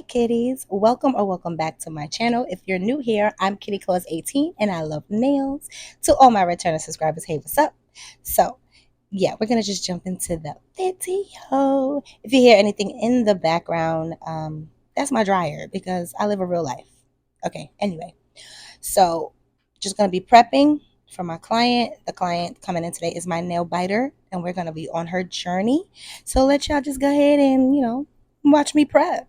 Hey kitties, welcome or welcome back to my channel. If you're new here, I'm Kitty Claus 18 and I love nails. To all my returning subscribers, hey, what's up? So yeah, we're gonna just jump into the video. If you hear anything in the background, that's my dryer because I live a real life. Okay, anyway, so just gonna be prepping for my client. The client coming in today is my nail biter, and we're gonna be on her journey. So let y'all just go ahead and watch me prep.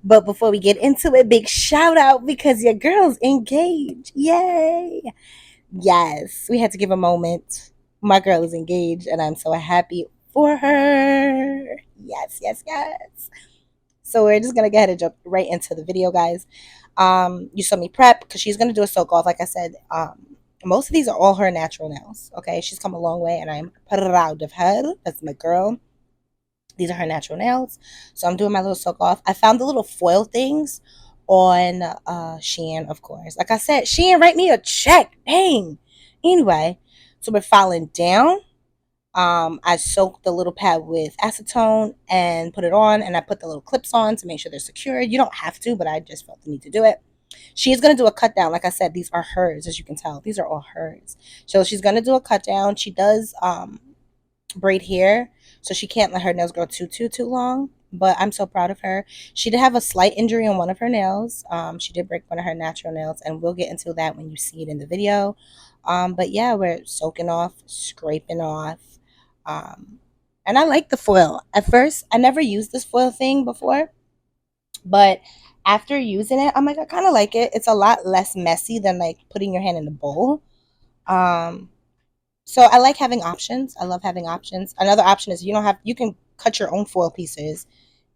But before we get into it, big shout out because your girl's engaged. Yay! Yes, we had to give a moment. My girl is engaged, and I'm so happy for her. Yes, yes, yes. So we're just gonna go ahead and jump right into the video, guys. You saw me prep because she's gonna do a soak off. Like I said, most of these are all her natural nails. Okay, she's come a long way, and I'm proud of her. That's my girl. These are her natural nails. So I'm doing my little soak off. I found the little foil things on Shein, of course. Like I said, Shein, write me a check. Dang. Anyway, so we're filing down. I soaked the little pad with acetone and put it on, and I put the little clips on to make sure they're secured. You don't have to, but I just felt the need to do it. She's going to do a cut down. Like I said, these are hers, as you can tell. These are all hers. So she's going to do a cut down. She does braid hair, so she can't let her nails grow too long. But I'm so proud of her. She did have a slight injury on one of her nails. She did break one of her natural nails, and we'll get into that when you see it in the video. But yeah, we're soaking off, scraping off. And I like the foil. At first, I never used this foil thing before, but after using it, I'm like, I kind of like it. It's a lot less messy than like putting your hand in a bowl. Um, so I like having options. I love having options. Another option is you can cut your own foil pieces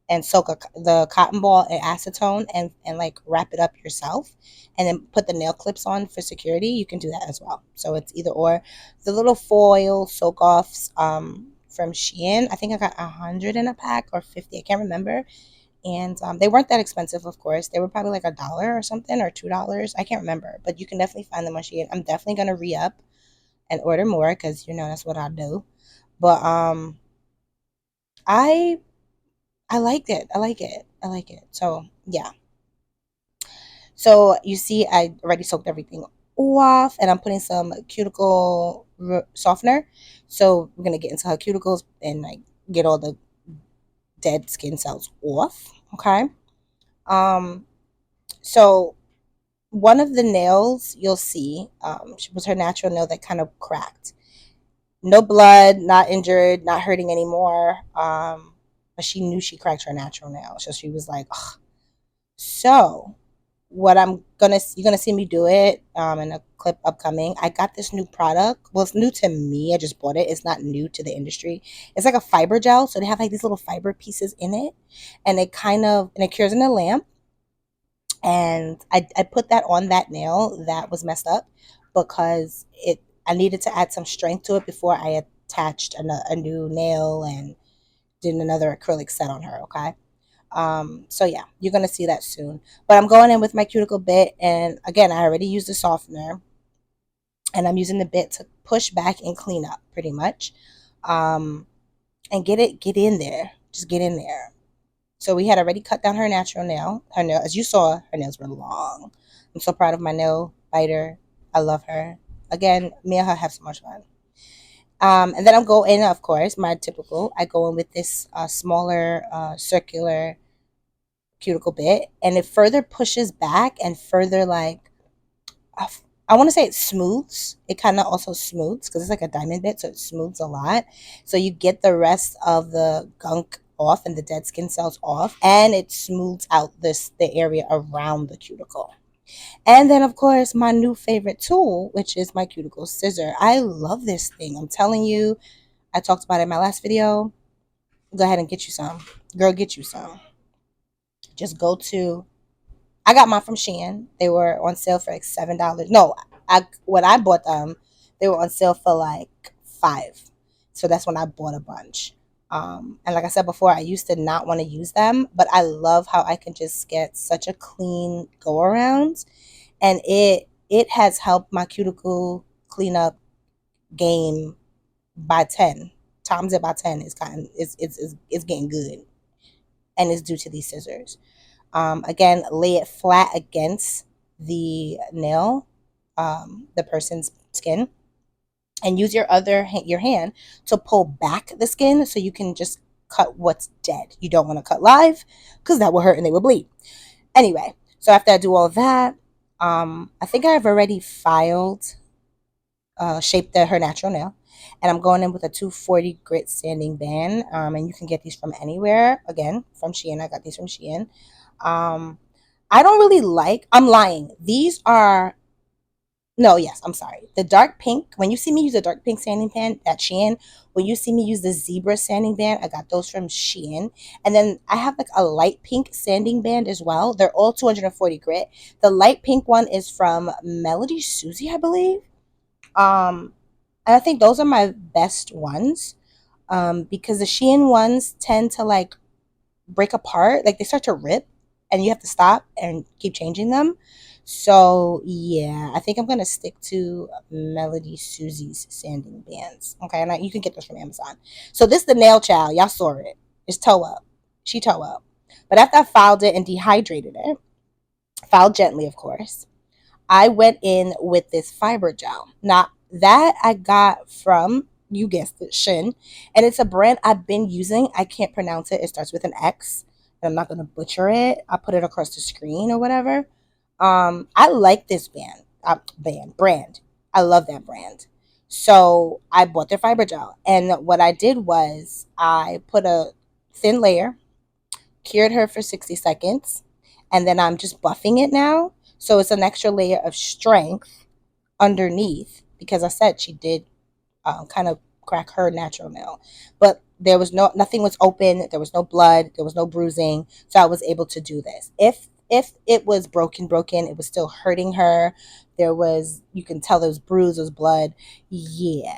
and soak the cotton ball in acetone and like wrap it up yourself and then put the nail clips on for security. You can do that as well. So it's either or. The little foil soak offs from Shein, I think I got 100 in a pack or 50. I can't remember. And they weren't that expensive, of course. They were probably like $1 or something or $2. I can't remember, but you can definitely find them on Shein. I'm definitely gonna re-up and order more because that's what I do. But I I liked it. I like it. I like it. So yeah. So you see, I already soaked everything off, and I'm putting some cuticle softener. So we're gonna get into her cuticles and like get all the dead skin cells off. Okay. Um. So one of the nails you'll see was her natural nail that kind of cracked. No blood, not injured, not hurting anymore. But she knew she cracked her natural nail, so she was like, ugh. So what you're gonna see me do it in a clip upcoming. I got this new product. Well, it's new to me. I just bought it. It's not new to the industry. It's like a fiber gel, so they have like these little fiber pieces in it, and it cures in a lamp. And I put that on that nail that was messed up because I needed to add some strength to it before I attached a new nail and did another acrylic set on her. Okay. So yeah, you're gonna see that soon. But I'm going in with my cuticle bit, and again, I already used the softener, and I'm using the bit to push back and clean up pretty much, and get in there, just get in there. So we had already cut down her natural nail. Her nail, as you saw, her nails were long. I'm so proud of my nail biter. I love her. Again, me and her have so much fun. And then I'm going, of course, my typical. I go in with this smaller circular cuticle bit, and it further pushes back and further like I want to say it smooths. It kind of also smooths because it's like a diamond bit, so it smooths a lot. So you get the rest of the gunk off and the dead skin cells off, and it smooths out the area around the cuticle. And then, of course, my new favorite tool, which is my cuticle scissor. I love this thing. I'm telling you, I talked about it in my last video. Go ahead and get you some. Girl, get you some. Just go to, I got mine from Shein. They were on sale for like $7. No, when I bought them, they were on sale for like 5. So that's when I bought a bunch. And like I said before, I used to not want to use them, but I love how I can just get such a clean go around, and it has helped my cuticle cleanup game by 10 times. It by 10 is kind of, it's getting good, and it's due to these scissors. Again, lay it flat against the nail, the person's skin, and use your hand to pull back the skin so you can just cut what's dead. You don't want to cut live because that will hurt and they will bleed. Anyway, so after I do all that, I think I've already shaped her natural nail, and I'm going in with a 240 grit sanding band. And you can get these from anywhere. Again, from Shein. I got these from Shein. I don't really like, I'm lying. These are, no, yes, I'm sorry. The dark pink, when you see me use a dark pink sanding band at Shein, when you see me use the zebra sanding band, I got those from Shein. And then I have like a light pink sanding band as well. They're all 240 grit. The light pink one is from Melody Susie, I believe. And I think those are my best ones. Because the Shein ones tend to like break apart, like they start to rip, and you have to stop and keep changing them. So yeah, I think I'm gonna stick to Melody Susie's sanding bands. Okay, and you can get those from Amazon. So this is the nail child. Y'all saw it. It's toe up. She toe up. But after I filed it and dehydrated it, filed gently, of course, I went in with this fiber gel. Now that I got from, you guessed it, Shin, and it's a brand I've been using. I can't pronounce it. It starts with an X, and I'm not gonna butcher it. I'll put it across the screen or whatever. I like this brand. I love that brand. So I bought their fiber gel, and what I did was I put a thin layer, cured her for 60 seconds, and then I'm just buffing it now. So it's an extra layer of strength underneath, because I said she did kind of crack her natural nail, but there was nothing was open, there was no blood, there was no bruising, so I was able to do this. If it was broken, it was still hurting her. There was, you can tell there was bruise, there was blood. Yeah,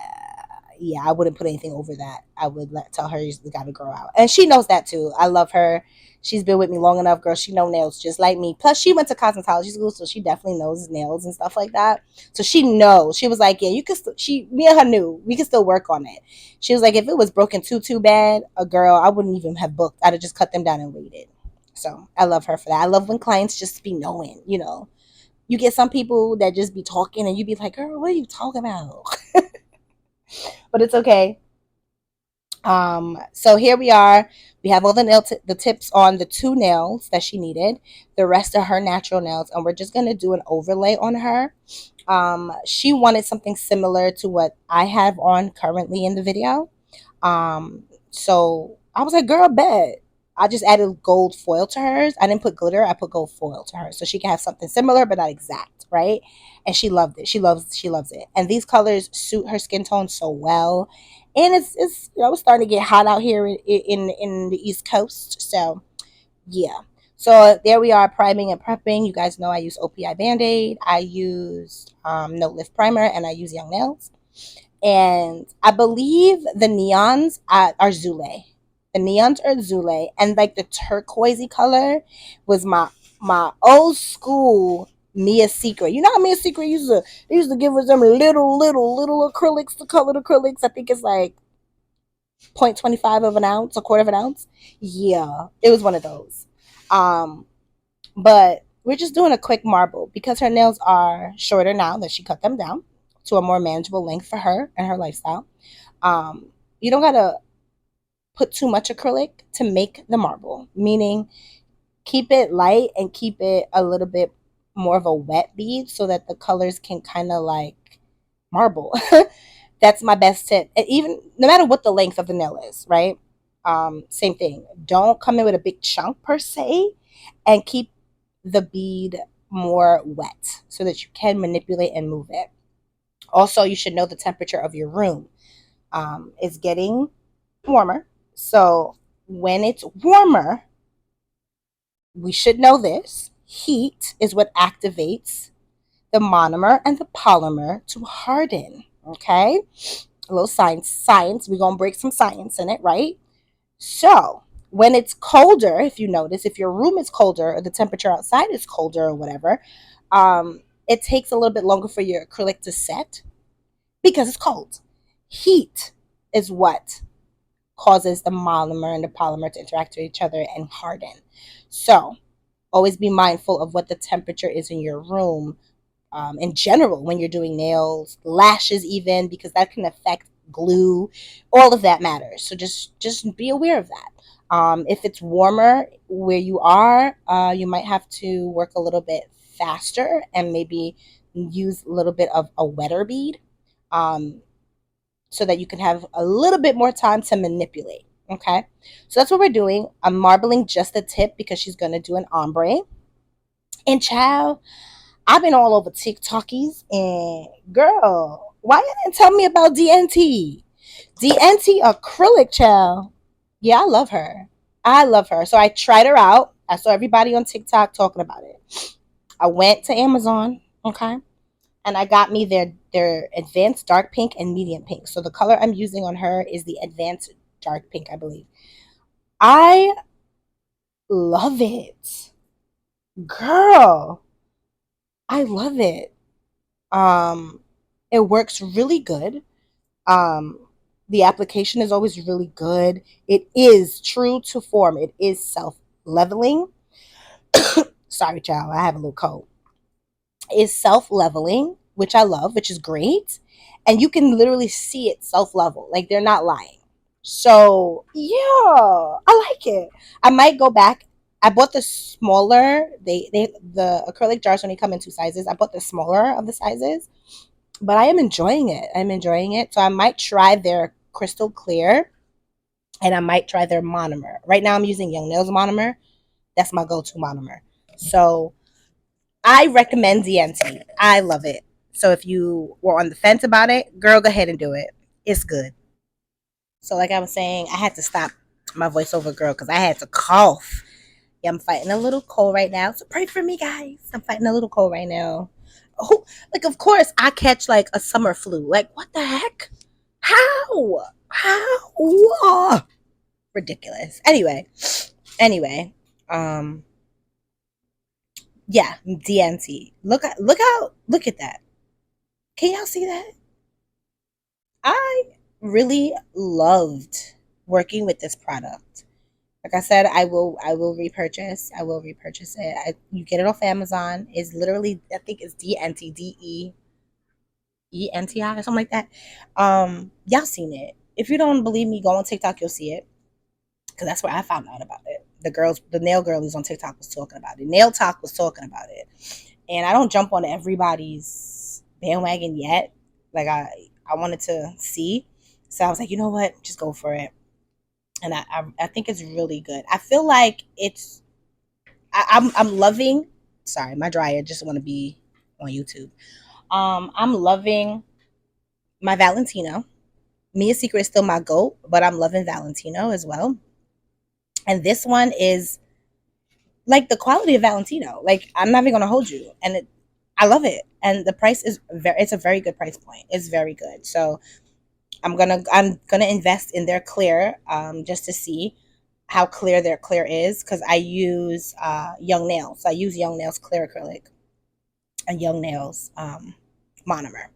I wouldn't put anything over that. I would tell her you got to grow out, and she knows that too. I love her. She's been with me long enough, girl. She knows nails just like me. Plus, she went to cosmetology school, so she definitely knows nails and stuff like that. So she knows. She was like, yeah, you could. Me and her knew we could still work on it. She was like, if it was broken too bad, a girl, I wouldn't even have booked. I'd have just cut them down and waited. So I love her for that. I love when clients just be knowing. You get some people that just be talking, and you be like, girl, what are you talking about? But it's okay. So here we are. We have all the tips on the 2 nails that she needed, the rest of her natural nails, and we're just gonna do an overlay on her. She wanted something similar to what I have on currently in the video. So I was like, girl, bet. I just added gold foil to hers. I didn't put glitter. I put gold foil to hers, so she can have something similar but not exact, right? And she loved it. She loves it. And these colors suit her skin tone so well. And it's starting to get hot out here in the East Coast. So yeah. So there we are, priming and prepping. You guys know I use OPI Band-Aid. I use No Lift Primer, and I use Young Nails. And I believe the neons are Zule. The neons are Zule, and like the turquoisey color was my old school Mia Secret. You know how Mia Secret used to give us them little acrylics to color the acrylics. I think it's like 0.25 of an ounce, a quarter of an ounce. Yeah, it was one of those. But we're just doing a quick marble because her nails are shorter now that she cut them down to a more manageable length for her and her lifestyle. You don't gotta put too much acrylic to make the marble, meaning keep it light and keep it a little bit more of a wet bead so that the colors can kind of like marble. That's my best tip. And even no matter what the length of the nail is, right? Same thing. Don't come in with a big chunk per se, and keep the bead more wet so that you can manipulate and move it. Also, you should know the temperature of your room. It's getting warmer. So when it's warmer, we should know this. Heat is what activates the monomer and the polymer to harden. Okay? A little science. We're going to break some science in it, right? So when it's colder, if you notice, if your room is colder or the temperature outside is colder or whatever, it takes a little bit longer for your acrylic to set because it's cold. Heat is what causes the monomer and the polymer to interact with each other and harden. So always be mindful of what the temperature is in your room, in general, when you're doing nails, lashes even, because that can affect glue. All of that matters. So just be aware of that. If it's warmer where you are, you might have to work a little bit faster and maybe use a little bit of a wetter bead, um, so that you can have a little bit more time to manipulate. Okay, so that's what we're doing. I'm marbling just the tip because she's going to do an ombre. And child, I've been all over TikTokies, and girl, why you didn't tell me about DNT? DNT acrylic, child. Yeah, I love her. I love her. So I tried her out. I saw everybody on TikTok talking about it. I went to Amazon, okay, and I got me their advanced dark pink and medium pink. So the color I'm using on her is the advanced dark pink, I believe. I love it. Girl, I love it. Um, it works really good. The application is always really good. It is true to form. It is self-leveling. Sorry, child, I have a little cold. Is self-leveling, which I love, which is great. And you can literally see it self-level. Like they're not lying. So yeah, I like it. I might go back. I bought the smaller. The acrylic jars only come in two sizes. I bought the smaller of the sizes, but I am enjoying it. I'm enjoying it. So I might try their crystal clear, and I might try their monomer. Right now I'm using Young Nails monomer. That's my go-to monomer. So I recommend DNT. I love it. So if you were on the fence about it, girl, go ahead and do it. It's good. So like I was saying, I had to stop my voiceover girl because I had to cough. Yeah, I'm fighting a little cold right now. So pray for me, guys. I'm fighting a little cold right now. Oh, like of course I catch like a summer flu. Like what the heck? How? How? Oh, ridiculous. Anyway, um, yeah, DNT. Look at that. Can y'all see that? I really loved working with this product. Like I said, I will repurchase. I will repurchase it. You get it off Amazon. It's literally, I think it's DNT, DEENTI or something like that. Y'all seen it. If you don't believe me, go on TikTok, you'll see it. Because that's where I found out about it. The nail girlies on TikTok was talking about it. Nail Talk was talking about it. And I don't jump on everybody's bandwagon yet. Like I wanted to see. So I was like, you know what? Just go for it. And I think it's really good. I feel like I'm loving. Sorry, my dryer just want to be on YouTube. I'm loving my Valentino. Mia Secret is still my goat, but I'm loving Valentino as well. And this one is like the quality of Valentino. Like I'm not even gonna hold you, and I love it. And the price is it's a very good price point. It's very good. So I'm gonna invest in their clear, just to see how clear their clear is, because I use Young Nails. I use Young Nails clear acrylic and Young Nails monomer.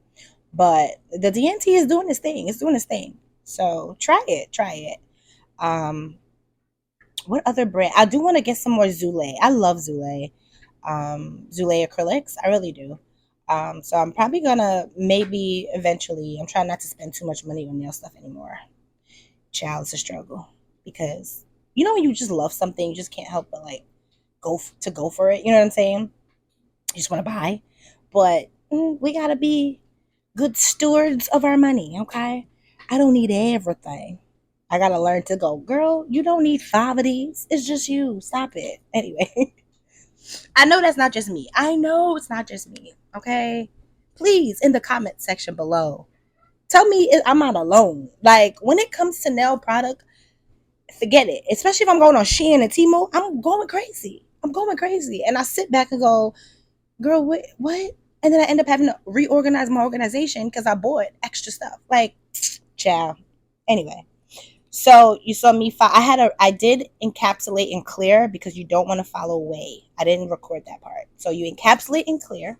But the DNT is doing its thing. It's doing its thing. So try it. Try it. Um, what other brand? I do want to get some more Zule. I love Zule. Zule acrylics. I really do. So I'm probably gonna maybe eventually. I'm trying not to spend too much money on nail stuff anymore. Child, it's a struggle because when you just love something, you just can't help but like go for it. You know what I'm saying? You just want to buy. But we got to be good stewards of our money, okay? I don't need everything. I got to learn to go, girl, you don't need five of these. It's just you. Stop it. Anyway, I know that's not just me. I know it's not just me, okay? Please, in the comment section below, tell me if I'm not alone. Like, when it comes to nail product, forget it. Especially if I'm going on Shein and Timo, I'm going crazy. I'm going crazy. And I sit back and go, girl, what? And then I end up having to reorganize my organization because I bought extra stuff. Like, ciao. Anyway, so you saw me. I did encapsulate and clear because you don't want to follow away. I didn't record that part. So you encapsulate and clear,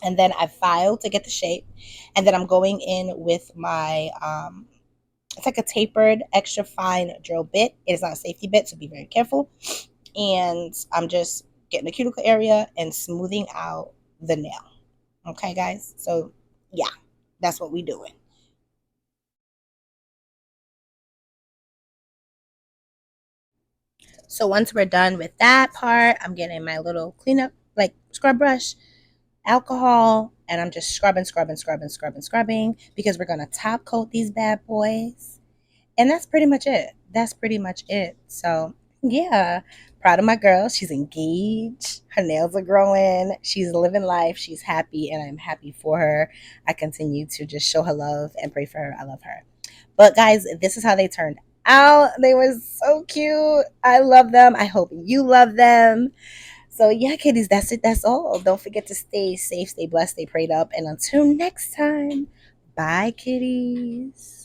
and then I filed to get the shape, and then I'm going in with my it's like a tapered, extra fine drill bit. It is not a safety bit, so be very careful. And I'm just getting the cuticle area and smoothing out the nail. Okay, guys? So, yeah, that's what we're doing. So once we're done with that part, I'm getting my little cleanup, like scrub brush, alcohol, and I'm just scrubbing because we're going to top coat these bad boys. And that's pretty much it. That's pretty much it. So, yeah, proud of my girl. She's engaged. Her nails are growing. She's living life. She's happy, and I'm happy for her. I continue to just show her love and pray for her. I love her. But, guys, this is how they turned out. They were so cute. I love them. I hope you love them. So, yeah, kiddies, that's it. That's all. Don't forget to stay safe, stay blessed, stay prayed up. And until next time, bye, kiddies.